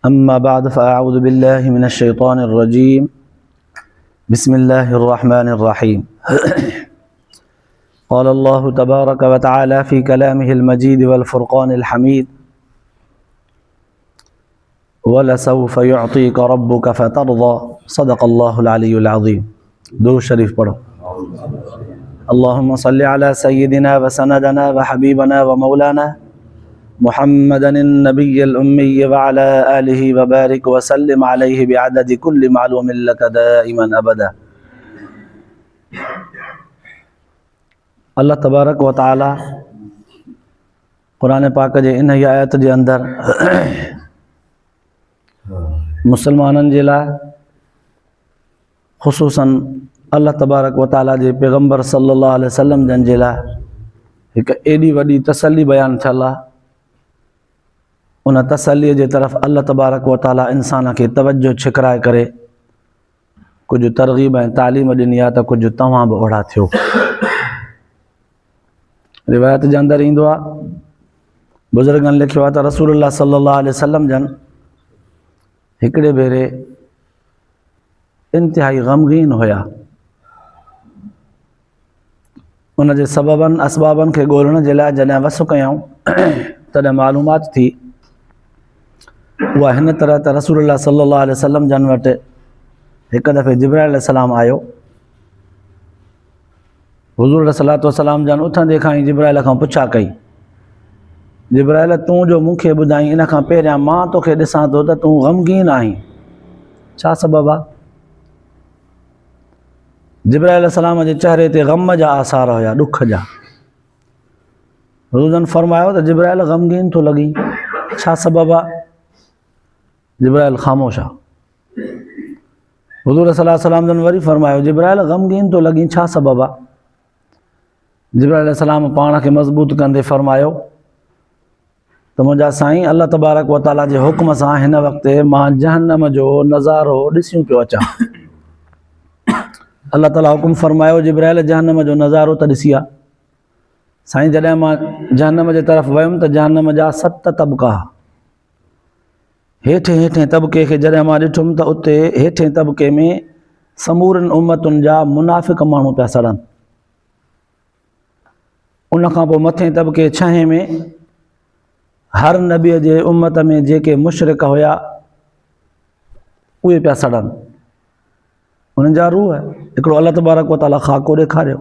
أما بعد فأعوذ بالله من الشيطان الرجيم بسم الله الرحمن الرحيم قال الله تبارك وتعالى في كلامه المجيد والفرقان الحميد ولسوف يعطيك ربك فترضى صدق الله العلي العظيم درود شريف पढ़ो اللهم صل على سيدنا وسندنا وحبيبنا ومولانا محمدا النبي الأمي وعلى آله وبارك وسلم عليه بعدد كل معلوم لك دائما أبدا अल्लाह तबारक व ताला क़ुरान पाक जे इन आयत जे अंदर मुसलमाननि जे लाइ ख़ुसूसन अल्लाह तबारक व ताला जे पैगम्बर सल्लल्लाहु अलैहि वसल्लम जन जे लाइ हिकु एॾी वॾी तसल्ली बयान थियल आहे। उन तसल्लीअ जे तरफ़ अल्लाह तबारक व ताला इंसान खे तवज्जो छिकराए करे कुझु तरग़ीब ऐं तालीम ॾिनी आहे त कुझु तव्हां बि ओड़ा थियो। रिवायत जे अंदरि ईंदो आहे, बुज़ुर्गनि लिखियो आहे त रसूलुल्लाह सल्लल्लाहु अलैहि वसल्लम जन हिकिड़े भेरे इंतिहाई ग़मगीन हुया। उन जे सबबनि असबाबनि खे ॻोल्हण जे लाइ जॾहिं वसु कयूं तॾहिं मालूमात थी उहा हिन तरह त रसूलुल्लाह सल्लल्लाहु अलैहि वसल्लम जन वटि हिकु दफ़े जिब्राइल अलैहिस्सलाम आयो। हुज़ूर सल्लल्लाहु अलैहि वसल्लम जन उथंदे खां ई जिब्राइल खां पुछा कई, जिब्राइल तूं जो मूंखे ॿुधाई इन खां पहिरियां मां तोखे ॾिसां थो त तूं ग़मगीन आहीं, छा सबबु आहे? जिब्राइल अलैहिस्सलाम जे चहिरे ते ग़म जा आसार हुया, ॾुख जा। हुज़ूर जन फरमायो त जिब्राइल ग़मगीन थो लॻी, छा सबबु आहे? जिब्राइल ख़ामोश आहे। हुज़ूर सल्लल्लाहु अलैहि वसल्लम जन वरी फरमायो, जिब्राइल ग़मगीन थो लॻी, छा सबबु आहे? जिब्राइल अलैहिस्सलाम पाण खे मज़बूत कंदे फरमायो त मुंहिंजा साईं अल्लाह तबारक व ताला जे हुक्म सां हिन वक़्तु मां जहन्नम जो नज़ारो ॾिसियूं पियो अचां। अल्लाह ताला हुकुम फरमायो, जिब्राइल जहन्नम जो नज़ारो त ॾिसी आहे। साईं जॾहिं मां जहन्नम जे तरफ़ वियुमि त जहन्नम जा 7 तबक़ा, हेठें तबक़े खे जॾहिं मां ॾिठुमि त उते हेठें तबक़े में समूरनि उम्मतुनि जा मुनाफ़िक़ माण्हू पिया सड़नि। उन खां पोइ मथें तबक़े 6 में हर नबीअ जे उम्मत में जेके मुशरिक हुया उहे पिया सड़नि। उन्हनि जा रूह हिकिड़ो अल्लाह तबारक व ताला ख़ाको ॾेखारियो।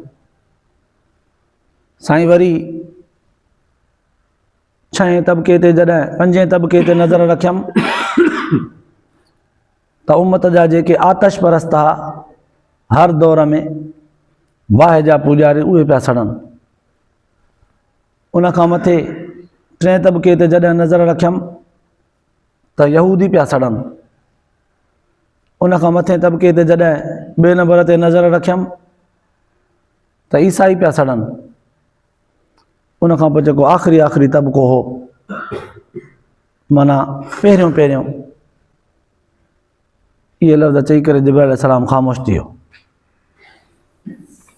साईं वरी 6 तबक़े ते जॾहिं 5 तबक़े ते नज़र रखियमि त उम्मत जा जेके आतश परस्त हुआ हर दौर में वाह जा पुजारी उहे पिया सड़नि। उन खां मथे 3 तबक़े ते जॾहिं नज़र रखियमि त यहूदी पिया सड़नि। उन खां मथे तबक़े ते जॾहिं 2 नंबर ते नज़र रखियमि त ईसाई पिया सड़नि। उन खां पोइ जेको आख़िरी तबक़ो हो माना पहिरियों इहे लफ़्ज़ चई करे जिब्राइल अलैहिस्सलाम ख़ामोश थी वियो।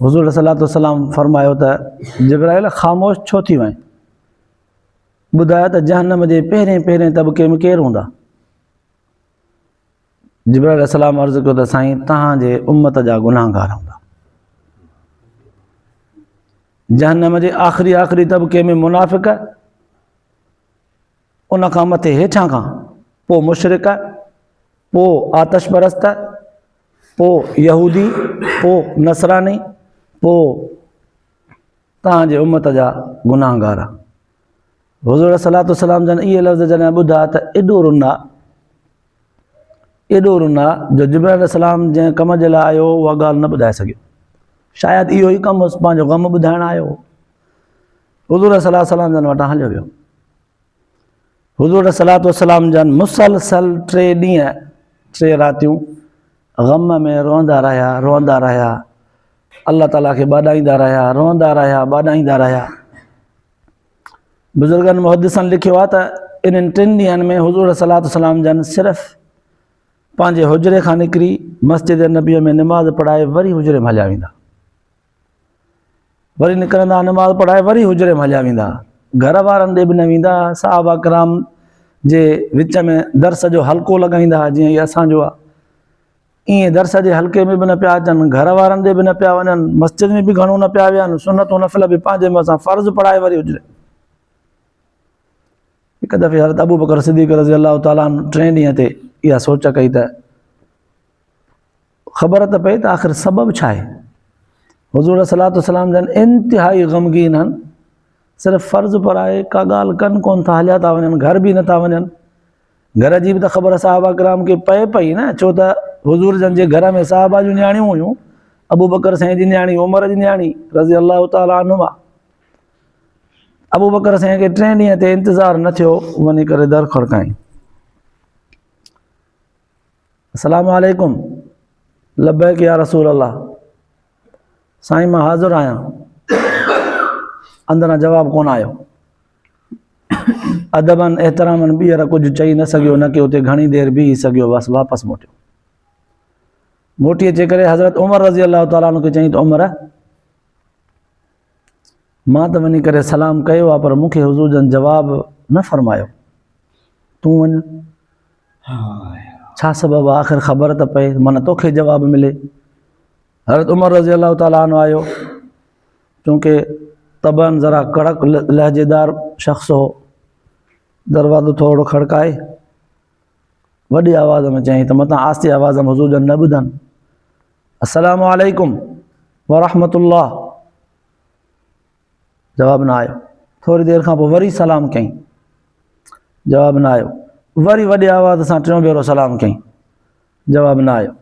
हुज़ूर सल्लल्लाहु अलैहि वसल्लम फरमायो त जिब्राइल ख़ामोश छो थी वई? ॿुधायो त जहन्नम जे पहिरें तबक़े में केरु हूंदा? जिब्राइल अलैहिस्सलाम अर्ज़ु कयो त साईं तव्हांजे उम्मत जा गुनाहगार हूंदा। जहन्नम जे आख़िरी तबक़े में मुनाफ़िक़, उन खां मथे हेठां खां पोइ मुशरिक, पोइ आतश परस्त, पोइ यहूदी, पोइ नसरानी, पोइ तव्हांजे उम्मत जा गुनाहगार। हुज़ूर सल्लल्लाहु अलैहि वसल्लम जन इहे लफ़्ज़ जॾहिं ॿुधा त एॾो रुना जो जिब्राइल अलैहिस्सलाम जंहिं कम जे लाइ आयो उहा ॻाल्हि न ॿुधाए सघियो। शायदि इहो ई कमु पंहिंजो ग़म ॿुधाइणु आयो। हुज़ूर सल्लल्लाहु अलैहि वसल्लम जन वटां हलियो वियो। हुज़ूर सल्लल्लाहु अलैहि वसल्लम जन मुसलसल 3 ॾींहं 3 रातियूं ग़म में रोअंदा रहिया, अल्लाह ताला खे ॿाॾाईंदा रहिया, रोअंदा रहिया। बुज़ुर्गनि मुहद्दिसनि लिखियो आहे त इन्हनि 3 ॾींहंनि में हुज़ूर सल्लल्लाहु अलैहि वसल्लम जन सिर्फ़ु पंहिंजे हुजरे खां निकिरी मस्जिद नबीअ में निमाज़ पढ़ाए वरी हुजरे में हलिया वेंदा, वरी निकिरंदा, निमाज़ पढ़ाए वरी हुजरे में हलिया वेंदा। घर वारनि ॾे बि न वेंदा। सहाबा किराम जे विच में दर्स जो हल्को लॻाईंदा हुआ, जीअं इहो असांजो आहे, ईअं दर्स जे हल्के में बि न पिया अचनि, घर वारनि ॾे बि न पिया वञनि, मस्जिद में बि घणो न पिया विहनि, सुनतूं नफ़िल बि पंहिंजे मथां फ़र्ज़ु पढ़ाए वरी हुजे। हिकु दफ़े हज़रत अबू बकर सिद्दीक़ रज़ी अलाह ताला अन्हु 3 ॾींहं ते इहा सोच कई त ख़बर त पई त आख़िर सबबु छा आहे। हुज़ूर सलातो सलाम जन इंतिहाई ग़मगीन आहिनि, सिर्फ़ु फ़र्ज़ु पढ़ाए का ॻाल्हि कनि कोन था, हलिया था वञनि, घर बि नथा वञनि। घर जी बि त ख़बर साहबा किराम खे पए पई न, छो त हुज़ूर जन जे घर में साहबा जूं न्याणियूं हुयूं, अबू बकर साईं जी न्याणी, उमर जी न्याणी रज़ी अलाह ताला अन्हुमा। अबू बकर साईं खे 3 ॾींहं ते इंतज़ारु न थियो, वञी करे दर खड़काई, अस्सलामु अलैकुम, लब्बैक या रसूल अल्लाह, साईं मां हाज़िर आहियां। अंदरां जवाबु कोन आयो। अदबन एहतरामन ॿीहर कुझु चई न सघियो, न कि उते घणी देरि बीही सघियो, बसि वापसि मोटियो। मोटी अचे करे हज़रत उमर रज़ी अलाह ताला खे चई त उमर, मां त वञी करे सलाम कयो आहे, पर मूंखे हुज़ूर जन जवाबु न फ़रमायो, तूं वञ, छा सबबु आहे, आख़िर ख़बर त पए, माना तोखे जवाबु मिले। हज़रत उमर रज़ी अलाह ताला अन्हु आयो, चूंकि तबन ज़रा कड़क लहजेदार शख़्स हो, दरवाज़ो थोरो खड़काए वॾी आवाज़ में चई त मतां आस्ते आवाज़ में हुज़ूर जन न ॿुधनि, अस्सलामु अलैकुम व रहमतुल्लाह। जवाबु न आयो। थोरी देरि खां पोइ वरी सलाम कई, जवाबु न आयो। वरी वॾी आवाज़ सां 3 भेरो सलाम कई, जवाबु न आयो।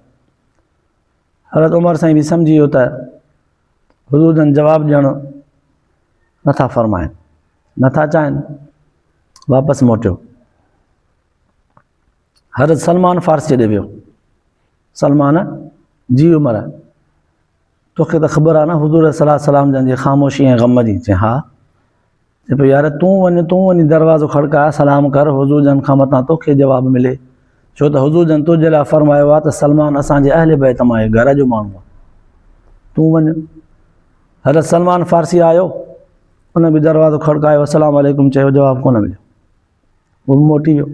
हज़रत उमर साईं बि सम्झी वियो त हुज़ूर जन जवाबु ॾियणु नथा फ़रमाइनि, नथा चाहिनि, वापसि मोटियो। हज़रत सलमान फ़ारसी ॾे वियो, सलमान जी उमर, तोखे त ख़बर आहे न हुज़ूर सलातो सलाम जन जे ख़ामोशी ऐं ग़म जी। चई हा। चए पियो यार तूं वञी दरवाज़ो खड़काए सलाम कर, हुज़ूर जन खां मतां तोखे जवाबु मिले, छो त हुज़ूर जन तुंहिंजे लाइ फ़रमायो आहे त सलमान असांजे अहले बैत मां आहे, घर जो माण्हू आहे, तूं वञ। हज़रत सलमान फ़ारसी आयो, उन बि दरवाज़ो खड़कायो, अस्सलामु अलैकुम चयो, जवाबु कोन मिलियो, उहो बि मोटी वियो।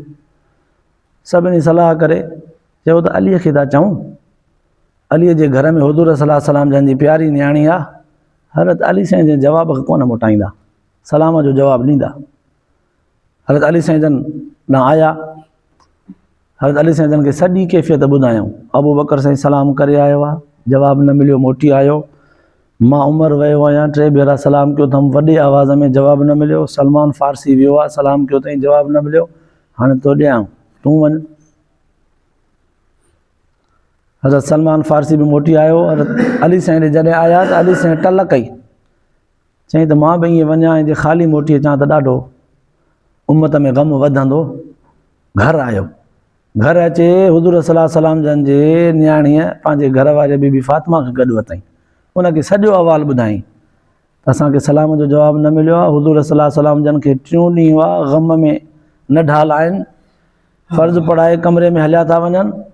सभिनी सलाह करे चयो त अलीअ खे था चऊं, अलीअ जे घर में हुज़ूर सलातो सलाम जन जी प्यारी न्याणी आहे, हज़रत अली साईं जे जवाब खे कोन मोटाईंदा, सलाम जो जवाबु ॾींदा। हज़रत अली साईं जन न आया। हज़रत अली साईं जन खे सॼी कैफ़ियत ॿुधायूं, अबू बकर साईं सलाम करे आयो आहे, जवाबु न मिलियो, मोटी आयो, मां उमर वियो आहियां, 3 भेरा सलाम कयो अथमि, वॾी आवाज़ में जवाबु न मिलियो, सलमान फ़ारसी वियो आहे, सलाम कयो अथई, जवाबु न मिलियो, हाणे तो ॾियां, तूं वञ। हज़रत सलमान फ़ारसी बि मोटी आयो। हज़रत अली साईं ॾे जॾहिं आया त अली साईं टल कई, चई त मां बि ईअं वञा ऐं जे ख़ाली मोटी अचां त ॾाढो उम्मत में ग़म वधंदो। घर आयो, घर अचे हुज़ूर सलातो सलाम जन जे न्याणीअ पंहिंजे घर वारे बीबी फ़ातिमा खे गॾु वरितईं, उनखे सॼो अहवालु ॿुधाईं त असांखे सलाम जो जवाबु न मिलियो आहे, हुज़ूर सलातो सलाम जन खे 3 ॾींहं हुआ ग़म में न ढाल आहिनि, फ़र्ज़ु पढ़ाए कमरे में हलिया था वञनि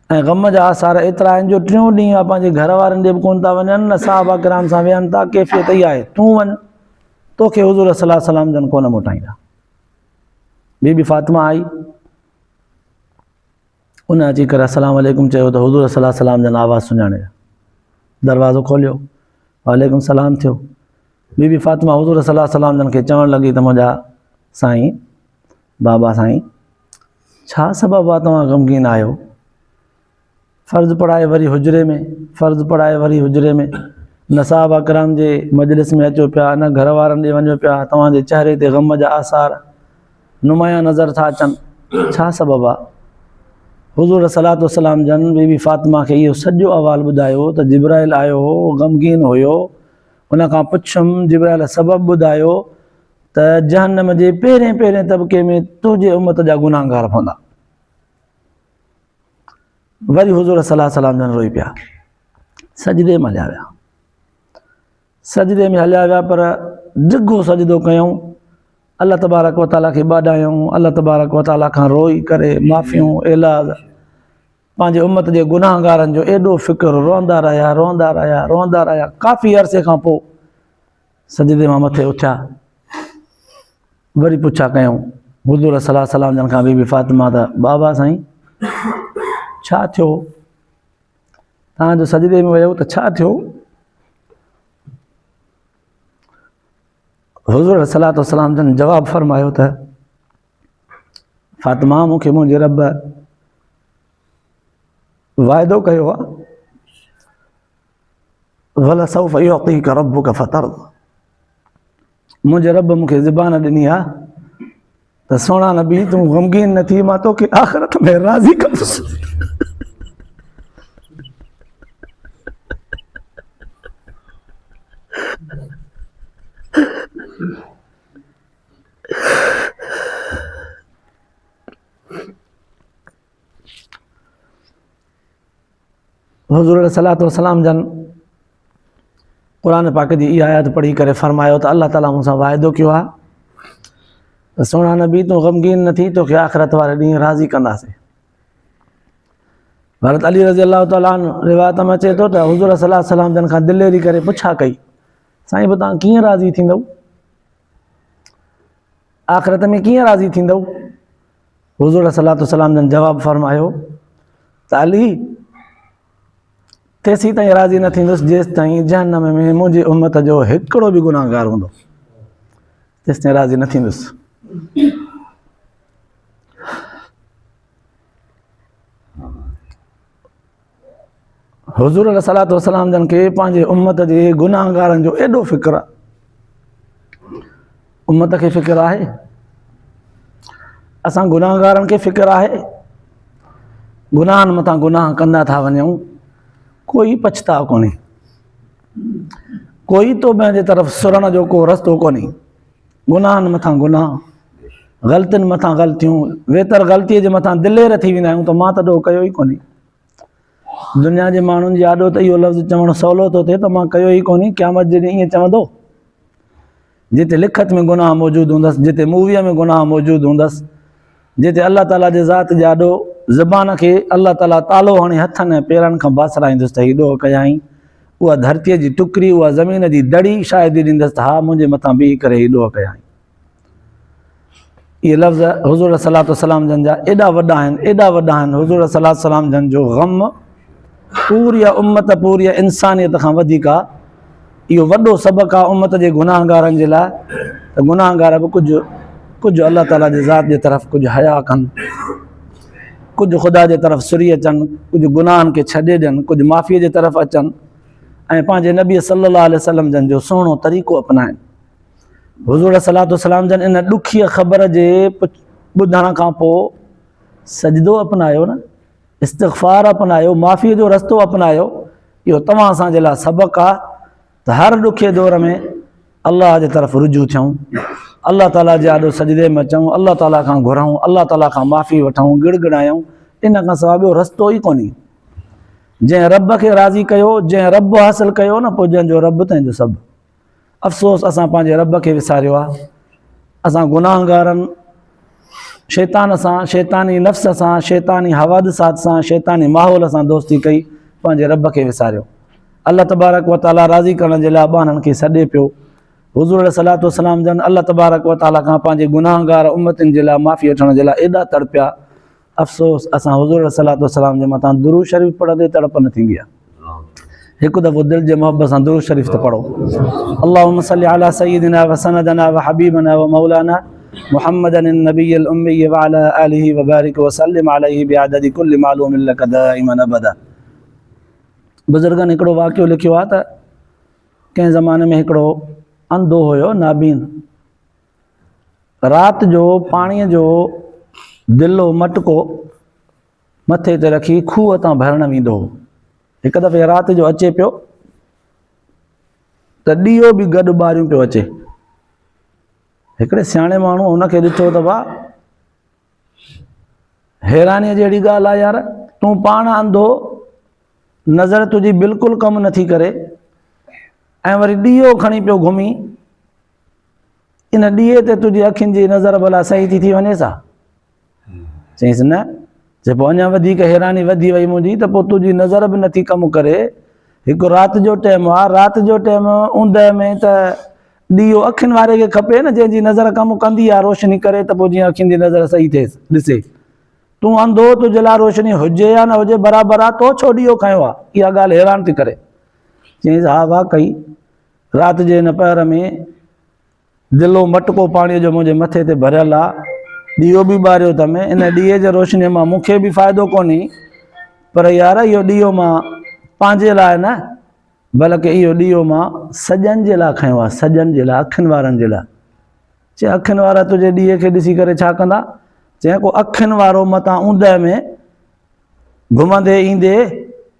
ऐं ग़म जा आसार एतिरा आहिनि जो 3 ॾींहं पंहिंजे घर वारनि ॾे बि कोन था वञनि, न साहबा किराम सां वेहनि था, कैफ़ियत इहा आहे, तूं वञ, तोखे हुज़ूर सलातो सलाम जन कोन मोटाईंदा। बीबी फ़ातिमा आई, उन अची करे अस्सलामु अलैकुम चयो त हुज़ूर सलातो सलाम जन आवाज़ सुञाणे, दरवाज़ो खोलियो, वालेकुम सलाम थियो। बीबी फ़ातिमा हुज़ूर सलातो सलाम जन खे चवणु लॻी त मुंहिंजा साईं, बाबा साईं, छा सबबु आहे तव्हां ग़मगीन आहियो? फ़र्ज़ु पढ़ाए वरी हुजरे में, फ़र्ज़ु पढ़ाए वरी हुजरे में, न साहबा किराम जे मजलिस में अचो पिया, न घर वारनि ॾे वञो पिया, तव्हांजे चहिरे ते ग़म जा आसार नुमाया नज़र था अचनि, छा सबबु आहे? हुज़ूर सलातो सलाम जन बीबी फ़ातिमा खे इहो सॼो अहवालु ॿुधायो त जिब्राइल आयो हो, ग़मगीन हुयो, उन खां पुछियुमि, जिब्राइल सबबु ॿुधायो त जहन्नम जे पहिरें तबक़े में तुंहिंजे उम्मत जा गुनाहगार हूंदा। वरी हुज़ूर सलातो सलाम जन रोई पिया, सजदे में हलिया विया, सजदे में हलिया विया, पर डिघो सजदो कयूं, अल्लाह तबारक व ताला खे ॿाॾायूं, अल्लाह तबारक व ताला खां रोई करे माफ़ियूं इलाज, पंहिंजे उम्मत जे गुनाहगारनि जो एॾो फ़िक्रु, रोंदा रहिया। काफ़ी अरसे खां पोइ सजदे मां मथे उथिया, वरी पुछा कयूं, हुज़ूर सल्लल्लाहु अलैहि वसल्लम जन खां बीबी फातिमा त बाबा साईं छा थियो, तव्हांजो सजदे में वियो त छा थियो? हुज़ूर सल्लल्लाहु अलैहि वसल्लम जन जवाब फरमायो त फातिमा मूंखे मुंहिंजे रब वाइदो कयो आहे, वलसौफ युअतीका रब्बुका फतर्दा, मुंहिंजे रब मूंखे ज़बान ॾिनी आहे त सोना नबी तूं ग़मगीन न थी, मां तोखे आख़िरत में राज़ी कंदुसि। हुज़ूर सल्लल्लाहु अलैहि वसल्लम जन क़ुरान पाक जी इहा आयत पढ़ी करे फरमायो त अल्लाह ताला मूंसां वाइदो कयो आहे त सोना नबी तूं ग़मगीन न थी, तोखे आख़िरत वारे ॾींहुं राज़ी कंदासीं। हज़रत अली रज़ी अल्लाह ताला अन्हु रिवायत में अचे थो त हुज़ूर सल्लल्लाहु अलैहि वसल्लम जन खां दिलेरी करे पुछा कई, साईं बि तव्हां कीअं राज़ी थींदव, आख़िरत में कीअं राज़ी थींदव? हुज़ूर सल्लल्लाहु अलैहि वसल्लम जन जवाब फरमायो त अली तेसीं ताईं राज़ी न थींदुसि जेसि ताईं जहन्नम में मुंहिंजी उम्मत जो हिकिड़ो बि गुनाहगार हूंदो, तेसि ताईं राज़ी न थींदुसि। हुज़ूर सल्लल्लाहु अलैहि वसल्लम जन खे पंहिंजे उम्मत जे गुनाहगारनि जो एॾो फ़िक्र आहे, उम्मत खे फ़िक्र आहे, असां गुनाहगारनि खे फ़िक्र आहे, गुनाहनि मथां गुनाह कंदा था वञूं, कोई पछताव कोन्हे, कोई तौबे जे तरफ़ सुरण जो को रस्तो कोन्हे, गुनाहनि मथां गुनाह, ग़लतियुनि मथां ग़लतियूं, वेतर ग़लतीअ जे मथां दिलेर थी वेंदा आहियूं त मां त ॾोह कयो ई कोन्हे। दुनिया जे माण्हुनि जी आदत इहो लफ़्ज़ चवणु सवलो थो थिए त मां कयो ई कोन्हे, क़यामत जे ॾींहुं ईअं चवंदो, जिते लिखत में गुनाह मौजूदु हूंदसि, जिते मूवीअ में गुनाह मौजूदु हूंदसि, जिते अल्लाह ताला जे ज़ात जे आॾो ज़बान खे अल्लाह ताला तालो हणी हथनि ऐं पेरनि खां बासराईंदुसि त हीउ ॾोह कयाई, उहा धरतीअ जी टुकरी, उहा ज़मीन जी दड़ी शायदि ॾींदसि त हा मुंहिंजे मथां बीह करे हीउ ॾोह कयाई। इहे लफ़्ज़ हुज़ूर सल्लल्लाहु अलैहि वसल्लम जन जा एॾा वॾा आहिनि, एॾा वॾा आहिनि। हुज़ूर सल्लल्लाहु अलैहि वसल्लम जन जो ग़म पूरी उम्मत, पूरी इंसानियत खां वधीक आहे, इहो वॾो सबक़ु आहे उम्मत जे गुनाहगारनि जे लाइ त गुनाहगार बि कुझु अल्लाह ताला जे ज़ात जे तरफ़ कुझु हया कनि, कुझु ख़ुदा जे तरफ़ सुरी अचनि, कुझु गुनाहनि खे छॾे ॾियनि, कुझु माफ़ीअ जे तरफ़ अचनि ऐं पंहिंजे नबी सल्लल्लाहु अलैहि वसल्लम जन जो सुहिणो तरीक़ो अपनाइनि। हुज़ूर सल्लल्लाहु अलैहि वसल्लम जन इन ॾुखीअ ख़बर जे ॿुधण खां पोइ सजदो अपनायो न, इस्तिग़फ़ार अपनायो, माफ़ीअ जो रस्तो अपनायो, इहो तव्हां असांजे लाइ सबक़ु आहे त हर ॾुखे दौर में अल्लाह जे तरफ़ रुजू थियूं, अल्लाह ताला जे आॾो सजदे में अचूं, अल्लाह ताला खां घुरूं, अल्लाह ताला खां माफ़ी वठूं, गिड़गिड़ायूं, इन खां सवाइ ॿियो रस्तो ई कोन्हे। जंहिं रब खे राज़ी कयो, जंहिं रब हासिलु कयो न, पोइ जंहिंजो रब तंहिंजो सभु। अफ़सोस असां पंहिंजे रब खे विसारियो आहे, असां गुनाहगारनि शैतान सां, शैतानी नफ़्स सां, शैतानी हवादिसात सां, शैतानी माहौल सां दोस्ती कई, पंहिंजे रब खे विसारियो। अल्लाह तबारक व ताला राज़ी करण जे लाइ ॿारनि खे सॾे पियो। हुज़ूर सल्लल्लाहु अलैहि वसल्लम जन अल्लाह तबारक व ताला खां पंहिंजे गुनाहगार उम्मतनि जे लाइ माफ़ी वठण जे लाइ एॾा तड़पिया। अफ़सोस असां हुज़ूर सल्लल्लाहु अलैहि वसल्लम जे मथां दुरूद शरीफ़ पढ़ंदे तड़प न थींदी आहे। हिकु दफ़ो दिलि जे मोहबत सां दुरूद शरीफ़ त पढ़ो। अल्लाहुम्मा सल्लि अला सय्यिदिना व सनदना व हबीबना व मौलाना मुहम्मदन नबिय्यिल उम्मी व अला आलिहि व बारिक व सल्लिम अलैहि बिअददि कुल्लि मालूमिन लक दाइमन अबदा। बुज़ुर्गनि हिकिड़ो वाक़ियो लिखियो आहे त कंहिं ज़माने में हिकिड़ो अंधो हुयो, नाबीन, राति जो पाणीअ जो दिलो मटको मथे ते रखी खूह तां भरणु वेंदो हो। हिकु दफ़े राति जो अचे पियो त ॾीओ बि गॾु ॿारियूं पियो अचे। हिकिड़े सियाणे माण्हू हुनखे ॾिठो त वाह, हैरानीअ जहिड़ी ॻाल्हि आहे यार, तूं पाण अंधो, नज़र तुंहिंजी बिल्कुलु कमु नथी करे ऐं वरी ॾीओ खणी पियो घुमी, इन ॾीए ते तुंहिंजी अखियुनि जी नज़र भला सही थी वञे सा? चईंसि न। चए पोइ अञा वधीक हैरानी वधी वई मुंहिंजी त पोइ तुंहिंजी नज़र बि नथी कमु करे, हिकु राति जो टाइम आहे, राति जो टाइम ऊंदहि में त ॾीओ अखियुनि वारे खे खपे न, जंहिंजी नज़र कमु कंदी आहे रोशनी करे, त पोइ जीअं अखियुनि जी नज़र सही थिएसि। ॾिसे तूं अंधो, तुंहिंजे लाइ रोशनी हुजे या न हुजे बराबरि आहे, तो छो ॾीओ खयो आहे? इहा ॻाल्हि हैरान थी करे। चईं हा वाकई राति जे हिन पहर में दिलो मटको पाणीअ जो मुंहिंजे मथे ते भरियल आहे, ॾीओ बि ॿारियो अथमि, इन ॾीए जे रोशनीअ मां मूंखे बि फ़ाइदो कोन्हे, पर यार इहो ॾीओ मां पंहिंजे लाइ न, बल्कि इहो ॾीओ मां सॼनि जे लाइ खयो आहे, सॼनि जे लाइ, अखियुनि वारनि जे लाइ। चए अखियुनि वारा तुंहिंजे ॾीए खे ॾिसी करे छा कंदा? चए को अखियुनि वारो मतां ऊंदहि में घुमंदे ईंदे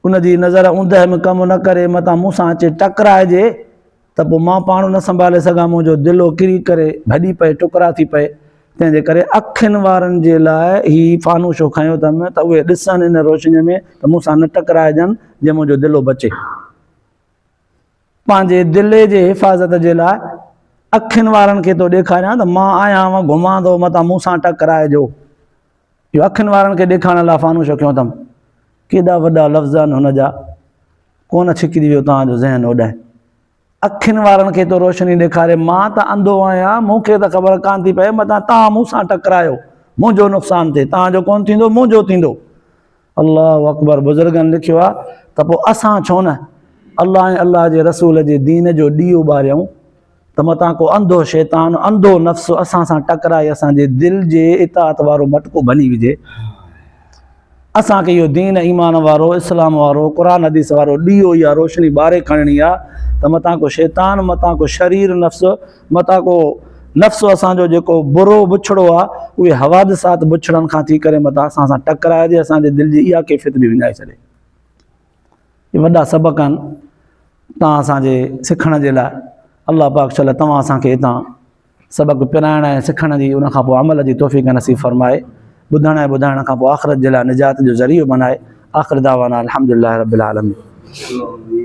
उनजी नज़र ऊंदहि में कमु न करे मतां मूंसां अचे टकराइजे, त पोइ मां पाण न संभाले सघां, मुंहिंजो दिलो किरी करे भॼी पए, टुकड़ा थी पए। तंहिंजे करे अखियुनि वारनि जे लाइ ही फानूशो खयो अथमि, त उहे ॾिसनि इन रोशनीअ में त मूंसां न टकराइजनि, जे मुंहिंजो दिलो बचे। पंहिंजे दिले जे हिफ़ाज़त जे लाइ अखियुनि वारनि खे थो ॾेखारियां त मां आहियां घुमां थो, मतां मूंसां टकराइजो। इहो अखियुनि वारनि खे ॾेखारण लाइ फानूशो कयो अथमि। केॾा वॾा लफ़्ज़ आहिनि हुनजा, कोन छिकिरी वियो तव्हांजो ज़हन होॾां। अखियुनि वारनि खे तो रोशनी ॾेखारे, मां त अंधो आहियां, मूंखे त ख़बर कान थी पए, मतां तव्हां मूंसां टकरायो, मुंहिंजो नुक़सानु थिए, तव्हांजो कोन थींदो, मुंहिंजो थींदो। अल्लाहु अकबर। बुज़ुर्गनि लिखियो आहे त पोइ असां छो न अल्लाह ऐं अल्लाह जे रसूल जे दीन जो ॾीओ ॿारियूं, त मतां को अंधो शैतान, अंधो नफ़्स असां सां टकराए असांजे दिलि जे इताअत वारो मटको बनी विझे। असांखे इहो दीन ईमान वारो, इस्लाम वारो, क़ुरान हदीस वारो ॾीओ या रोशनी ॿारे खणणी आहे, त मतां को शैतान, मतां को शरीर नफ़्स, मतां को नफ़्स असांजो जेको बुरो बुछड़ो आहे, उहे हवादिसात बुछड़नि खां थी करे मतां असां सां टकराइजे, असांजे दिलि जी इहा कैफ़ियत बि विञाए छॾे। इहे वॾा सबक़ आहिनि तव्हां असांजे सिखण जे लाइ। अल्लाह पाक शल तव्हां असांखे हितां सबक़ पिराइण ऐं सिखण जी, उनखां पोइ अमल जी तौफ़ीक़ नसीब फरमाए, ॿुधण ऐं ॿुधाइण खां पोइ आख़िरत जे लाइ निजात जो ज़रियो बनाए। आख़िर दावाना अल्हम्दुलिल्लाहि रब्बिल आलमीन।